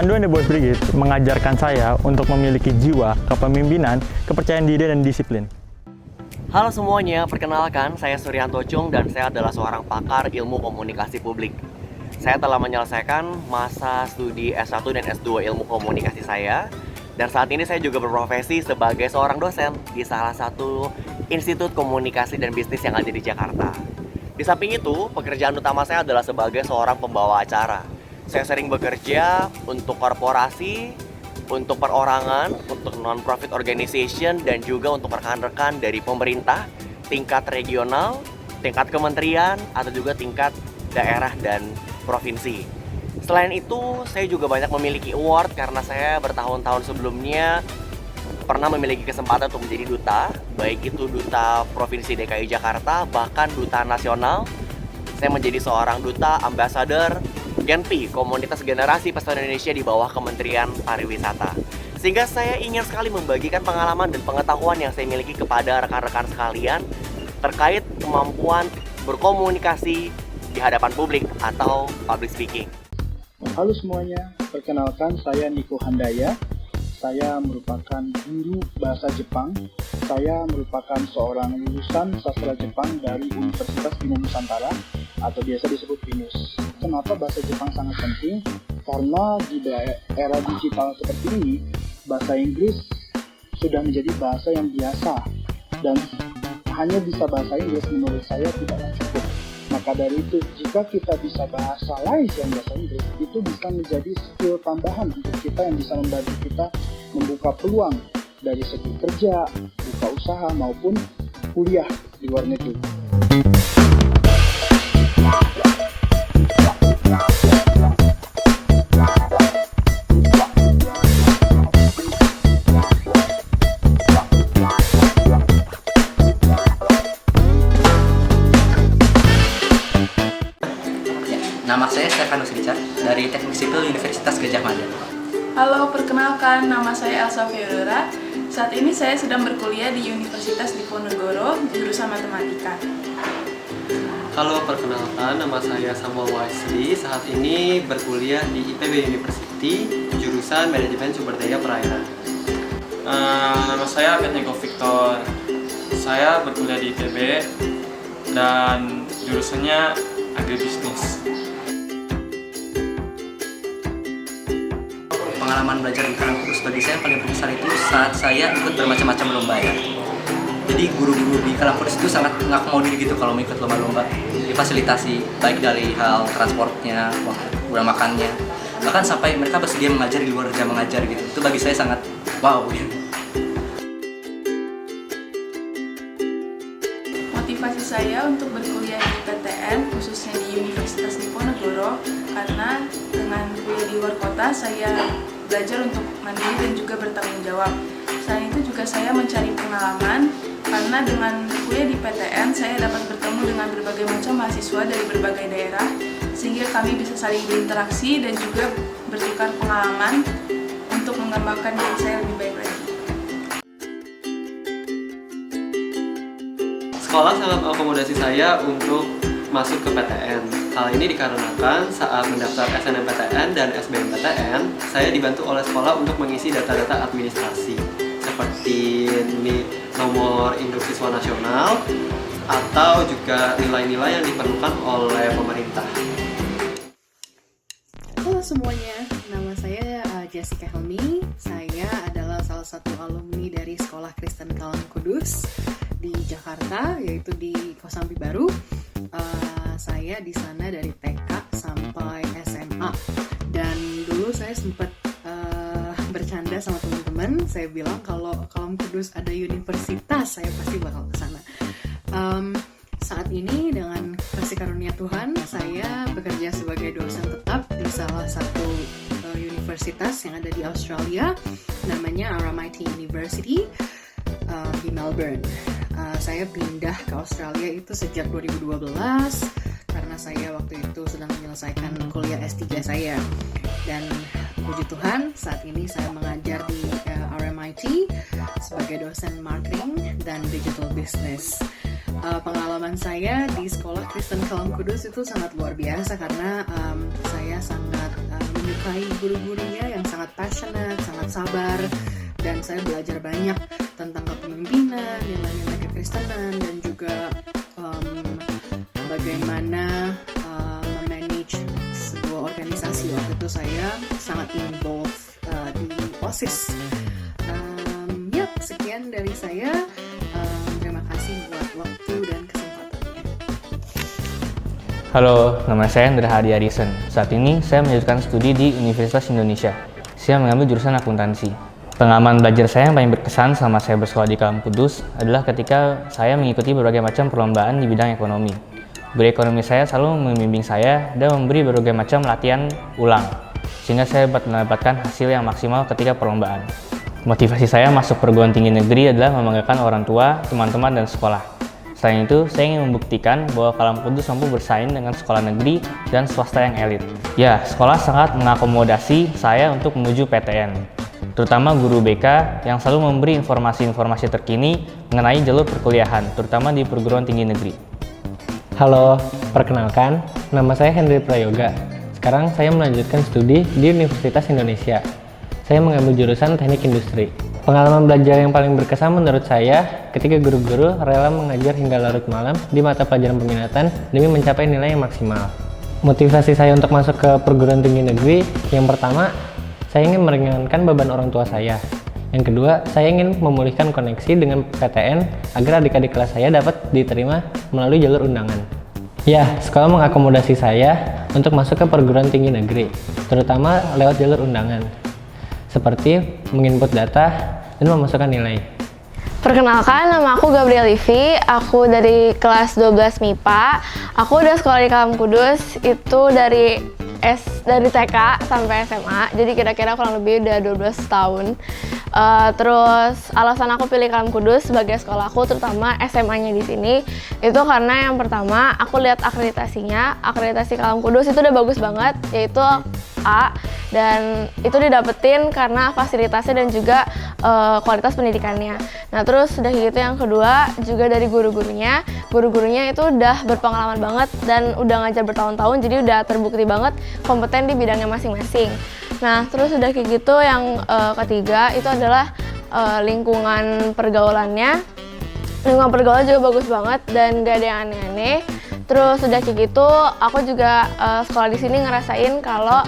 Panduan The Boys Brigade mengajarkan saya untuk memiliki jiwa, kepemimpinan, kepercayaan diri, dan disiplin. Halo semuanya, perkenalkan saya Suryanto Chung dan saya adalah seorang pakar ilmu komunikasi publik. Saya telah menyelesaikan masa studi S1 dan S2 ilmu komunikasi saya. Dan saat ini saya juga berprofesi sebagai seorang dosen di salah satu institut komunikasi dan bisnis yang ada di Jakarta. Di samping itu, pekerjaan utama saya adalah sebagai seorang pembawa acara. Saya sering bekerja untuk korporasi, untuk perorangan, untuk non-profit organization, dan juga untuk rekan-rekan dari pemerintah, tingkat regional, tingkat kementerian, atau juga tingkat daerah dan provinsi. Selain itu, saya juga banyak memiliki award karena saya bertahun-tahun sebelumnya pernah memiliki kesempatan untuk menjadi duta, baik itu duta Provinsi DKI Jakarta, bahkan duta nasional. Saya menjadi seorang duta ambassador Genpi, Komunitas Generasi Pesepeda Indonesia di bawah Kementerian Pariwisata. Sehingga saya ingin sekali membagikan pengalaman dan pengetahuan yang saya miliki kepada rekan-rekan sekalian terkait kemampuan berkomunikasi di hadapan publik atau public speaking. Halo semuanya, perkenalkan saya Niko Handaya. Saya merupakan guru bahasa Jepang. Saya merupakan seorang lulusan sastra Jepang dari Universitas Bina Nusantara atau biasa disebut BINUS. Kenapa bahasa Jepang sangat penting? Karena di era digital seperti ini, bahasa Inggris sudah menjadi bahasa yang biasa dan hanya bisa bahasa Inggris menurut saya tidaklah cukup. Maka dari itu, jika kita bisa bahasa lain selain bahasa Inggris, itu bisa menjadi skill tambahan untuk kita yang bisa membantu kita membuka peluang dari segi kerja, buka usaha, maupun kuliah di luar negeri. Nama saya Stefanus Richard dari Teknik Sipil Universitas Gadjah Mada. Halo, perkenalkan nama saya Elsa Fiorora. Saat ini saya sedang berkuliah di Universitas Diponegoro, jurusan Matematika. Halo, perkenalkan nama saya Samuel Wisely. Saat ini berkuliah di IPB University, jurusan Manajemen Sumber Daya Perairan. Nama saya Abednego Victor. Saya berkuliah di IPB dan jurusannya agribisnis. Pengalaman belajar di kampus bagi saya yang paling berkesan itu saat saya ikut bermacam-macam lomba ya. Jadi guru-guru di kampus itu sangat mengakomodir gitu kalau mau ikut lomba-lomba. Difasilitasi baik dari hal transportnya, uang makannya, bahkan sampai mereka bersedia mengajar di luar jam mengajar gitu. Itu bagi saya sangat wow gitu. Motivasi saya untuk berkuliah di PTN, khususnya di Universitas Diponegoro, karena dengan kuliah di luar kota, saya belajar untuk mandiri dan juga bertanggung jawab. Selain itu juga saya mencari pengalaman, karena dengan kuliah di PTN, saya dapat bertemu dengan berbagai macam mahasiswa dari berbagai daerah, sehingga kami bisa saling berinteraksi dan juga bertukar pengalaman untuk mengembangkan diri saya lebih baik lagi. Sekolah sangat mengakomodasi saya untuk masuk ke PTN. Hal ini dikarenakan saat mendaftar SNMPTN dan SBMPTN, saya dibantu oleh sekolah untuk mengisi data-data administrasi seperti nomor induk siswa nasional atau juga nilai-nilai yang diperlukan oleh pemerintah. Halo semuanya, nama saya Jessica Helmi. Saya adalah salah satu alumni dari Sekolah Kristen Kalam Kudus di Jakarta, yaitu di Kosambi Baru. Saya di sana dari TK sampai SMA, dan dulu saya sempat bercanda sama teman-teman. Saya bilang kalau Kalam Kudus ada universitas, saya pasti bakal ke sana. Saat ini dengan kasih karunia Tuhan, saya bekerja sebagai dosen tetap di salah satu universitas yang ada di Australia, namanya RMIT University di Melbourne. Saya pindah ke Australia itu sejak 2012 karena saya waktu itu sedang menyelesaikan kuliah S3 saya. Dan puji Tuhan, saat ini saya mengajar di RMIT sebagai dosen marketing dan digital business. pengalaman saya di sekolah Kristen Kalam Kudus itu sangat luar biasa karena saya sangat menyukai guru-gurunya yang sangat passionate, sangat sabar, dan saya belajar banyak tentang kepemimpinan, nilai-nilai kekristenan, dan juga bagaimana memanage sebuah organisasi. Waktu itu saya sangat involved di OSIS. Sekian dari saya. Terima kasih buat waktu dan kesempatannya. Halo, nama saya Andra Hadi Arisen. Saat ini saya melanjutkan studi di Universitas Indonesia. Saya mengambil jurusan akuntansi. Pengalaman belajar saya yang paling berkesan selama saya bersekolah di Kalam Kudus adalah ketika saya mengikuti berbagai macam perlombaan di bidang ekonomi. Guru ekonomi saya selalu membimbing saya dan memberi berbagai macam latihan ulang, sehingga saya dapat mendapatkan hasil yang maksimal ketika perlombaan. Motivasi saya masuk perguruan tinggi negeri adalah membanggakan orang tua, teman-teman, dan sekolah. Selain itu, saya ingin membuktikan bahwa Kalam Kudus mampu bersaing dengan sekolah negeri dan swasta yang elit. Ya, sekolah sangat mengakomodasi saya untuk menuju PTN, terutama guru BK yang selalu memberi informasi-informasi terkini mengenai jalur perkuliahan, terutama di perguruan tinggi negeri. Halo, perkenalkan, nama saya Henry Prayoga. Sekarang saya melanjutkan studi di Universitas Indonesia. Saya mengambil jurusan teknik industri. Pengalaman belajar yang paling berkesan menurut saya ketika guru-guru rela mengajar hingga larut malam di mata pelajaran peminatan demi mencapai nilai yang maksimal. Motivasi saya untuk masuk ke perguruan tinggi negeri, yang pertama, saya ingin meringankan beban orang tua saya. Yang kedua, saya ingin memulihkan koneksi dengan PTN agar adik-adik kelas saya dapat diterima melalui jalur undangan. Ya, sekolah mengakomodasi saya untuk masuk ke perguruan tinggi negeri, terutama lewat jalur undangan, seperti menginput data dan memasukkan nilai. Perkenalkan, nama aku Gabriel Livi, aku dari kelas 12 MIPA. Aku udah sekolah di Kalam Kudus itu dari TK sampai SMA, jadi kira-kira kurang lebih udah 12 tahun. Terus alasan aku pilih Kalam Kudus sebagai sekolahku, terutama SMA-nya di sini, itu karena yang pertama aku lihat akreditasi Kalam Kudus itu udah bagus banget, yaitu A, dan itu didapetin karena fasilitasnya dan juga kualitas pendidikannya. Nah terus udah gitu yang kedua juga dari guru-gurunya itu udah berpengalaman banget dan udah ngajar bertahun-tahun, jadi udah terbukti banget kompeten di bidangnya masing-masing. Nah terus udah kayak gitu yang ketiga itu adalah lingkungan pergaulannya. Lingkungan pergaulan juga bagus banget dan gak ada yang aneh-aneh. Terus udah kayak gitu, aku juga sekolah di sini ngerasain kalau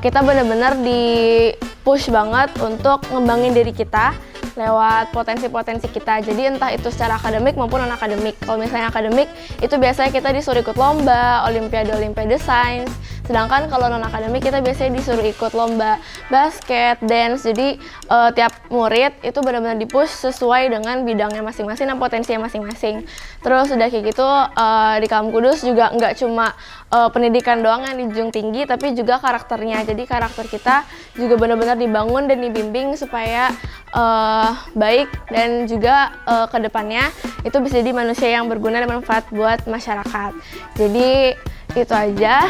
kita benar-benar di-push banget untuk ngembangin diri kita lewat potensi-potensi kita. Jadi entah itu secara akademik maupun non-akademik. Kalau misalnya akademik, itu biasanya kita disuruh ikut lomba, olimpiade sains. Sedangkan kalau non-akademik kita biasanya disuruh ikut lomba basket, dance. Jadi tiap murid itu benar-benar di-push sesuai dengan bidangnya masing-masing dan potensinya masing-masing. Terus udah kayak gitu, di Kalam Kudus juga nggak cuma pendidikan doang yang dijunjung tinggi, tapi juga karakternya. Jadi karakter kita juga benar-benar dibangun dan dibimbing supaya baik dan juga ke depannya itu bisa jadi manusia yang berguna dan bermanfaat buat masyarakat. Jadi itu aja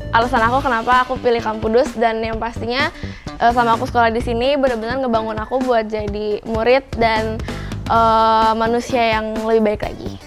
alasan aku kenapa aku pilih Kalam Kudus, dan yang pastinya sama aku sekolah di sini benar-benar ngebangun aku buat jadi murid dan manusia yang lebih baik lagi.